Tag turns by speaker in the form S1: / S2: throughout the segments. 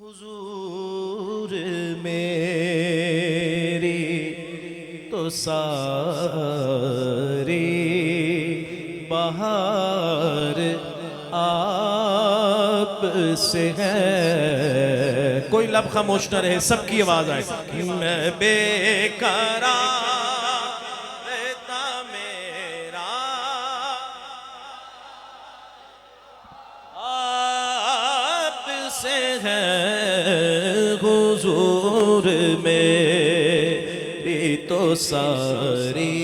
S1: حضور میری تو ساری بہار آپ سے ہے. کوئی لب خاموش نہ رہے، سب کی آواز آئے. میں بے قرار رہتا میرا آپ سے ہے. حضور میری تو ساری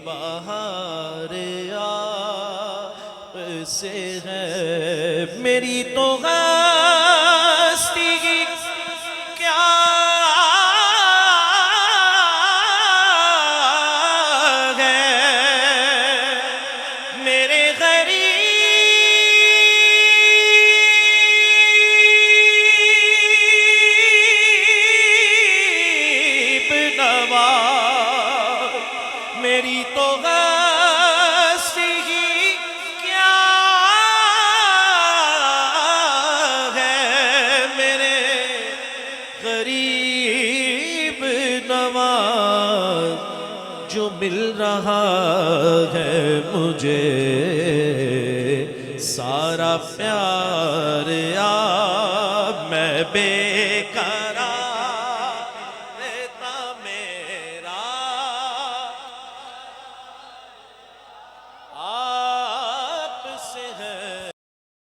S1: بہار آپ سے ہے. میری تو ہستی کیا ہے، میرے غریب نواز. میری تو ہستی کیا ہے، میرے غریب نواز. جو مل رہا ہے مجھے سارا پیار آپ، میں بے قرار